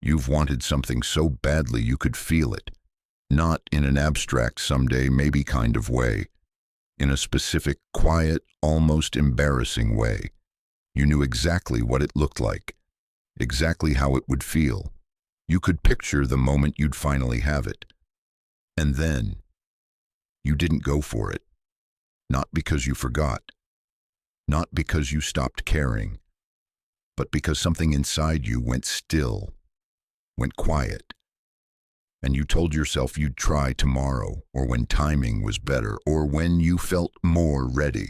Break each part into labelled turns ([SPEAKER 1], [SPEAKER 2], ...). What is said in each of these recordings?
[SPEAKER 1] You've wanted something so badly you could feel it, not in an abstract someday maybe kind of way, in a specific, quiet, almost embarrassing way. You knew exactly what it looked like, exactly how it would feel. You could picture the moment you'd finally have it. And then, you didn't go for it. Not because you forgot, not because you stopped caring, but because something inside you went still, went quiet. And you told yourself you'd try tomorrow, or when timing was better, or when you felt more ready.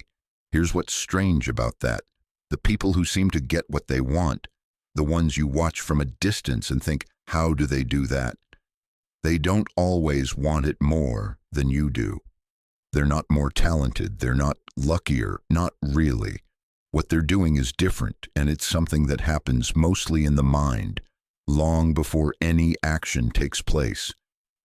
[SPEAKER 1] Here's what's strange about that. The people who seem to get what they want, the ones you watch from a distance and think, how do they do that? They don't always want it more than you do. They're not more talented, they're not luckier, not really. What they're doing is different, and it's something that happens mostly in the mind, long before any action takes place.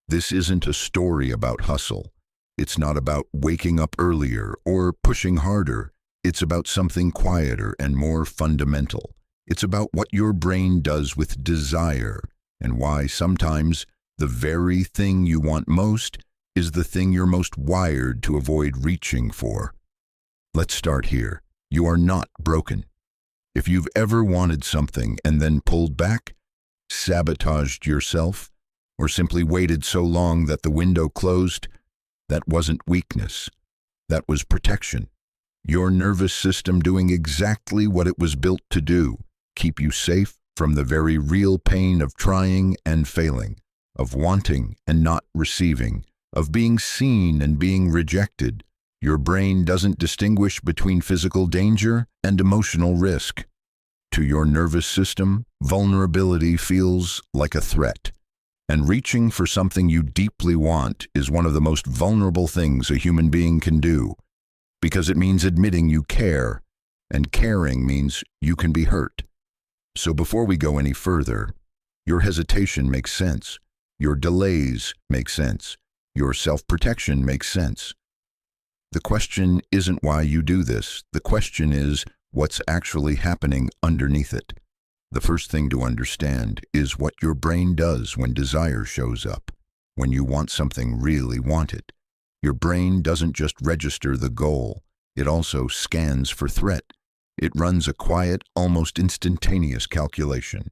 [SPEAKER 1] This isn't a story about hustle. It's not about waking up earlier or pushing harder. It's about something quieter and more fundamental. It's about what your brain does with desire, and why sometimes the very thing you want most is the thing you're most wired to avoid reaching for. Let's start here. You are not broken. If you've ever wanted something and then pulled back, sabotaged yourself, or simply waited so long that the window closed, that wasn't weakness. That was protection. Your nervous system doing exactly what it was built to do, keep you safe from the very real pain of trying and failing, of wanting and not receiving, of being seen and being rejected. Your brain doesn't distinguish between physical danger and emotional risk. To your nervous system, vulnerability feels like a threat. And reaching for something you deeply want is one of the most vulnerable things a human being can do, because it means admitting you care, and caring means you can be hurt. So before we go any further, your hesitation makes sense. Your delays make sense. Your self-protection makes sense. The question isn't why you do this. The question is what's actually happening underneath it. The first thing to understand is what your brain does when desire shows up, when you want something, really want it. Your brain doesn't just register the goal, it also scans for threat. It runs a quiet, almost instantaneous calculation.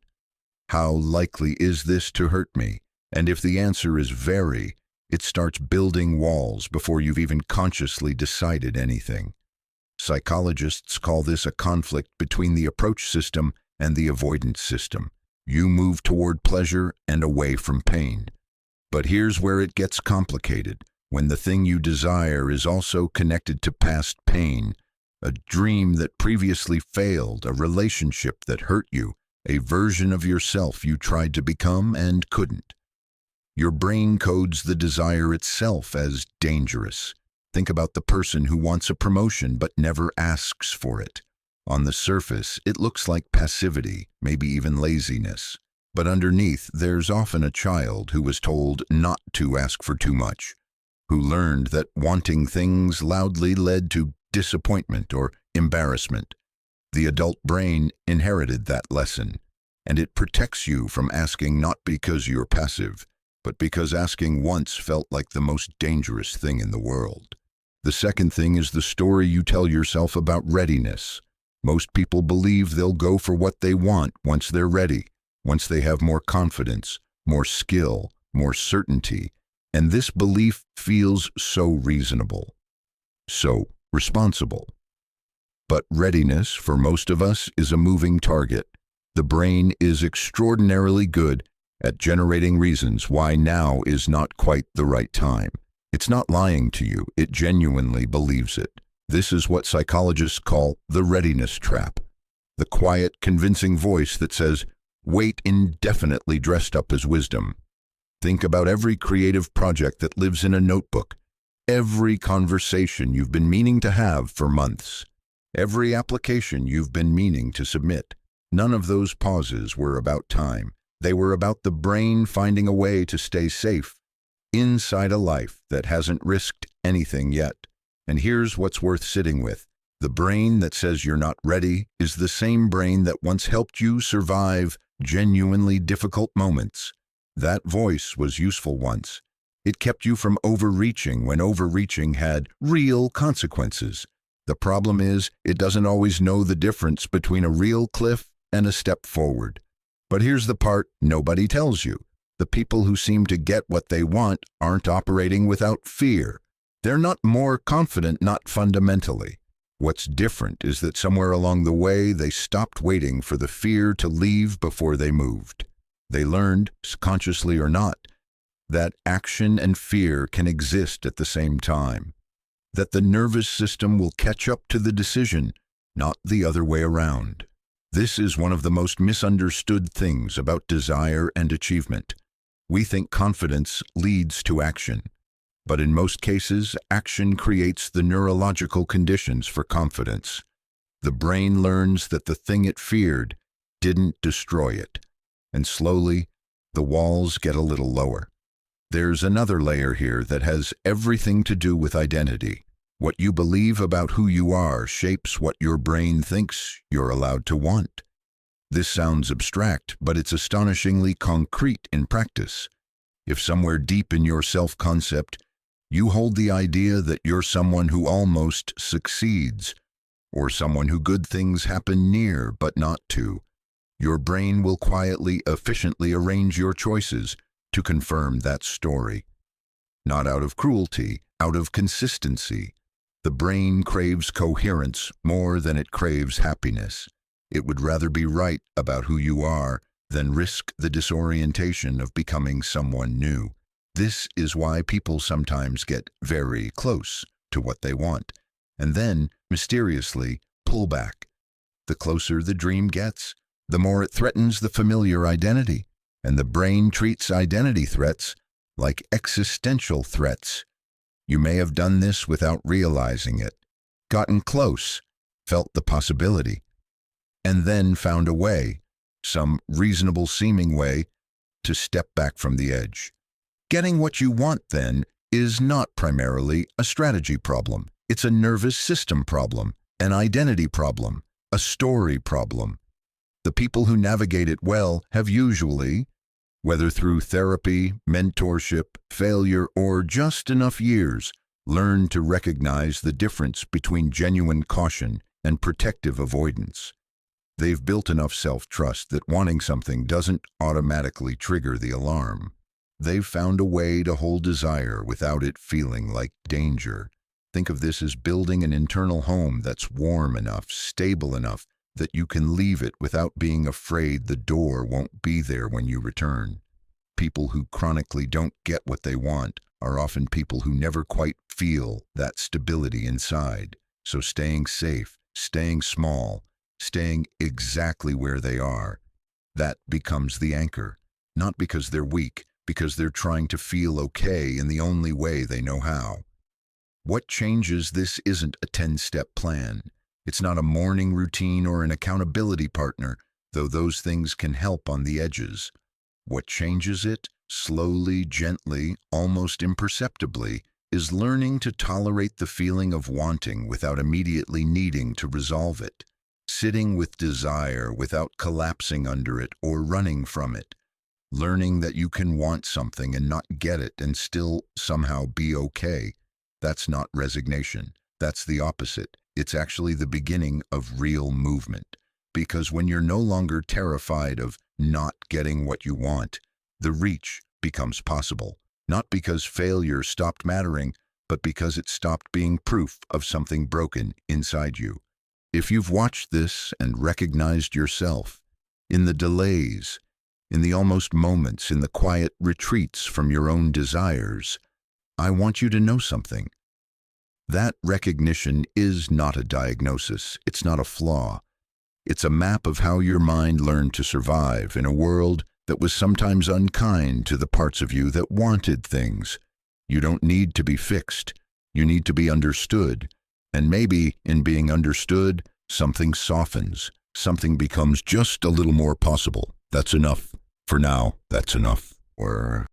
[SPEAKER 1] How likely is this to hurt me? And if the answer is very, it starts building walls before you've even consciously decided anything. Psychologists call this a conflict between the approach system and the avoidance system. You move toward pleasure and away from pain. But here's where it gets complicated. When the thing you desire is also connected to past pain, a dream that previously failed, a relationship that hurt you, a version of yourself you tried to become and couldn't. Your brain codes the desire itself as dangerous. Think about the person who wants a promotion but never asks for it. On the surface, it looks like passivity, maybe even laziness. But underneath, there's often a child who was told not to ask for too much, who learned that wanting things loudly led to disappointment or embarrassment. The adult brain inherited that lesson, and it protects you from asking not because you're passive, but because asking once felt like the most dangerous thing in the world. The second thing is the story you tell yourself about readiness. Most people believe they'll go for what they want once they're ready, once they have more confidence, more skill, more certainty, and this belief feels so reasonable, so responsible. But readiness, for most of us, is a moving target. The brain is extraordinarily good at generating reasons why now is not quite the right time. It's not lying to you, it genuinely believes it. This is what psychologists call the readiness trap. The quiet, convincing voice that says, wait indefinitely dressed up as wisdom. Think about every creative project that lives in a notebook, every conversation you've been meaning to have for months, every application you've been meaning to submit. None of those pauses were about time. They were about the brain finding a way to stay safe inside a life that hasn't risked anything yet. And here's what's worth sitting with. The brain that says you're not ready is the same brain that once helped you survive genuinely difficult moments. That voice was useful once. It kept you from overreaching when overreaching had real consequences. The problem is, it doesn't always know the difference between a real cliff and a step forward. But here's the part nobody tells you. The people who seem to get what they want aren't operating without fear. They're not more confident, not fundamentally. What's different is that somewhere along the way they stopped waiting for the fear to leave before they moved. They learned, consciously or not, that action and fear can exist at the same time. That the nervous system will catch up to the decision, not the other way around. This is one of the most misunderstood things about desire and achievement. We think confidence leads to action. But in most cases, action creates the neurological conditions for confidence. The brain learns that the thing it feared didn't destroy it. And slowly, the walls get a little lower. There's another layer here that has everything to do with identity. What you believe about who you are shapes what your brain thinks you're allowed to want. This sounds abstract, but it's astonishingly concrete in practice. If somewhere deep in your self-concept, you hold the idea that you're someone who almost succeeds, or someone who good things happen near but not to, your brain will quietly, efficiently arrange your choices to confirm that story. Not out of cruelty, out of consistency. The brain craves coherence more than it craves happiness. It would rather be right about who you are than risk the disorientation of becoming someone new. This is why people sometimes get very close to what they want, and then, mysteriously, pull back. The closer the dream gets, the more it threatens the familiar identity, and the brain treats identity threats like existential threats. You may have done this without realizing it, gotten close, felt the possibility, and then found a way, some reasonable seeming way, to step back from the edge. Getting what you want, then, is not primarily a strategy problem. It's a nervous system problem, an identity problem, a story problem. The people who navigate it well have usually, whether through therapy, mentorship, failure, or just enough years, learned to recognize the difference between genuine caution and protective avoidance. They've built enough self-trust that wanting something doesn't automatically trigger the alarm. They've found a way to hold desire without it feeling like danger. Think of this as building an internal home that's warm enough, stable enough, that you can leave it without being afraid the door won't be there when you return. People who chronically don't get what they want are often people who never quite feel that stability inside. So staying safe, staying small, staying exactly where they are, that becomes the anchor. Not because they're weak, because they're trying to feel okay in the only way they know how. What changes this isn't a 10-step plan. It's not a morning routine or an accountability partner, though those things can help on the edges. What changes it, slowly, gently, almost imperceptibly, is learning to tolerate the feeling of wanting without immediately needing to resolve it. Sitting with desire without collapsing under it or running from it. Learning that you can want something and not get it and still somehow be okay. That's not resignation. That's the opposite. It's actually the beginning of real movement. Because when you're no longer terrified of not getting what you want, the reach becomes possible. Not because failure stopped mattering, but because it stopped being proof of something broken inside you. If you've watched this and recognized yourself, in the delays, in the almost moments, in the quiet retreats from your own desires, I want you to know something. That recognition is not a diagnosis. It's not a flaw. It's a map of how your mind learned to survive in a world that was sometimes unkind to the parts of you that wanted things. You don't need to be fixed. You need to be understood. And maybe, in being understood, something softens. Something becomes just a little more possible. That's enough. For now, that's enough. Or